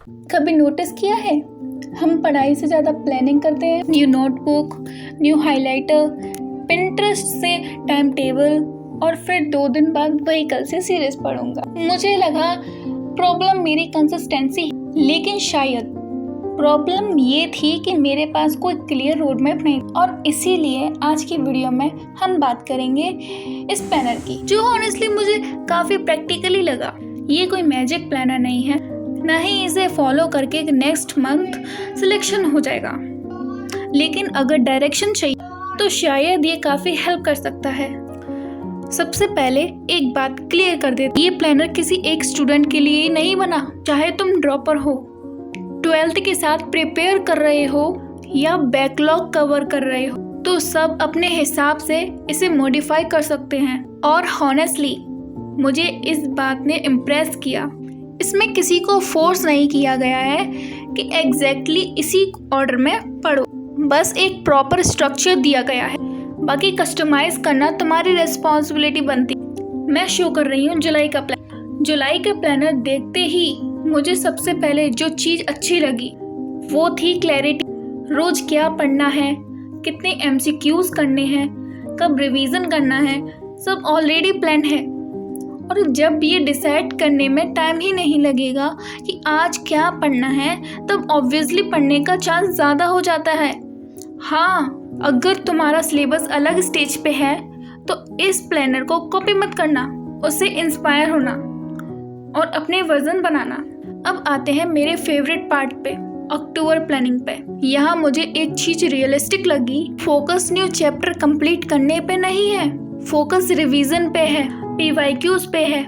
कभी नोटिस किया है, हम पढ़ाई से ज़्यादा प्लानिंग करते हैं। New notebook, new highlighter, Pinterest से टाइम टेबल, और फिर 2 दिन बाद वही कल से सीरीज पढ़ूंगा। मुझे लगा प्रॉब्लम मेरी कंसिस्टेंसी, लेकिन शायद प्रॉब्लम ये थी कि मेरे पास कोई क्लियर रोड मैप नहीं। और इसीलिए आज की वीडियो में हम बात करेंगे इस प्लानर की, जो ऑनेस्टली मुझे काफ़ी प्रैक्टिकली लगा। ये कोई मैजिक प्लानर नहीं है, ना ही इसे फॉलो करके नेक्स्ट मंथ सिलेक्शन हो जाएगा, लेकिन अगर डायरेक्शन चाहिए तो शायद ये काफ़ी हेल्प कर सकता है। सबसे पहले एक बात क्लियर कर देते, ये प्लानर किसी एक स्टूडेंट के लिए नहीं बना। चाहे तुम ड्रॉपर हो, 12th के साथ प्रिपेयर कर रहे हो या बैकलॉग कवर कर रहे हो, तो सब अपने हिसाब से इसे मॉडिफाई कर सकते हैं। और हॉनेस्टली मुझे इस बात ने इम्प्रेस किया, इसमें किसी को फोर्स नहीं किया गया है कि एग्जैक्टली इसी ऑर्डर में पढ़ो, बस एक प्रॉपर स्ट्रक्चर दिया गया है। बाकी कस्टमाइज करना तुम्हारी रिस्पॉन्सिबिलिटी बनती। मैं शो कर रही हूँ जुलाई का प्लान। जुलाई का प्लानर देखते ही मुझे सबसे पहले जो चीज़ अच्छी लगी वो थी क्लैरिटी। रोज क्या पढ़ना है, कितने MCQs करने हैं, कब रिवीजन करना है, सब ऑलरेडी प्लान है। और जब ये डिसाइड करने में टाइम ही नहीं लगेगा कि आज क्या पढ़ना है, तब ऑब्वियसली पढ़ने का चांस ज़्यादा हो जाता है। हाँ, अगर तुम्हारा सिलेबस अलग स्टेज पे है तो इस प्लानर को कॉपी मत करना, उससे इंस्पायर होना और अपने वर्जन बनाना। अब आते हैं मेरे फेवरेट पार्ट पे, अक्टूबर प्लानिंग पे। यहाँ मुझे एक चीज रियलिस्टिक लगी, फोकस न्यू चैप्टर कंप्लीट करने पे नहीं है, फोकस रिवीजन पे है, PYQs पे है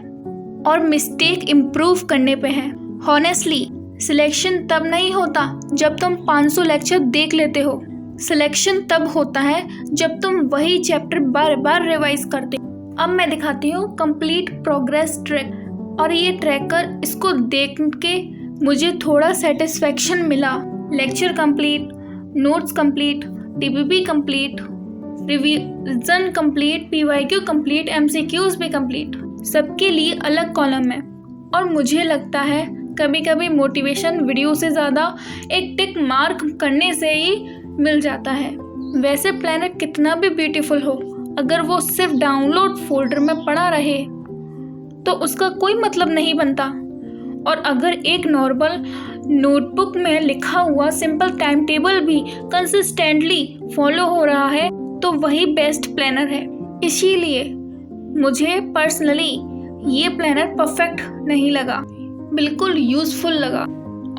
और मिस्टेक इम्प्रूव करने पे है। हॉनेस्टली सिलेक्शन तब नहीं होता जब तुम 500 लेक्चर देख लेते हो, सिलेक्शन तब होता है जब तुम वही चैप्टर बार बार रिवाइज करते। अब मैं दिखाती हूँ कंप्लीट प्रोग्रेस ट्रैक, और ये ट्रैकर, इसको देख के मुझे थोड़ा सेटिस्फेक्शन मिला। Lecture complete, notes complete, TPP complete, revision complete, PYQ complete, MCQs भी कंप्लीट, सबके लिए अलग कॉलम है। और मुझे लगता है कभी कभी मोटिवेशन वीडियो से ज़्यादा एक टिक मार्क करने से ही मिल जाता है। वैसे प्लानर कितना भी ब्यूटीफुल हो, अगर वो सिर्फ डाउनलोड फोल्डर में पड़ा रहे तो उसका कोई मतलब नहीं बनता। और अगर एक नॉर्मल नोटबुक में लिखा हुआ सिंपल टाइम टेबल भी कंसिस्टेंटली फॉलो हो रहा है तो वही बेस्ट प्लानर है। इसीलिए मुझे पर्सनली ये प्लानर परफेक्ट नहीं लगा, बिल्कुल यूज़फुल लगा।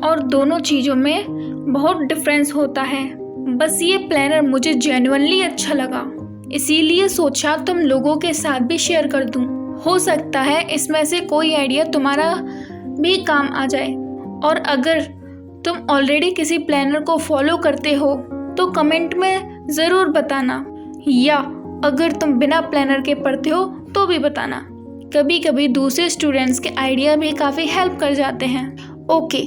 और दोनों चीज़ों में बहुत डिफरेंस होता है। बस ये प्लानर मुझे जेन्युइनली अच्छा लगा, इसीलिए सोचा तुम लोगों के साथ भी शेयर कर दूं। हो सकता है इसमें से कोई आइडिया तुम्हारा भी काम आ जाए। और अगर तुम ऑलरेडी किसी प्लानर को फॉलो करते हो तो कमेंट में ज़रूर बताना, या अगर तुम बिना प्लानर के पढ़ते हो तो भी बताना। कभी कभी दूसरे स्टूडेंट्स के आइडिया भी काफ़ी हेल्प कर जाते हैं। ओके,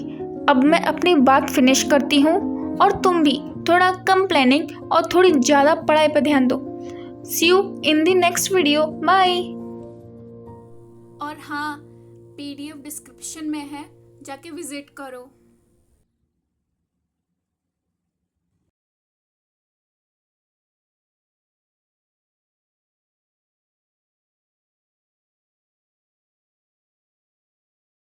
अब मैं अपनी बात फिनिश करती हूँ और तुम भी थोड़ा कम प्लानिंग और थोड़ी ज़्यादा पढ़ाई पर ध्यान दो। See you in the next video, bye. और हाँ, PDF डिस्क्रिप्शन में है, जाके विजिट करो।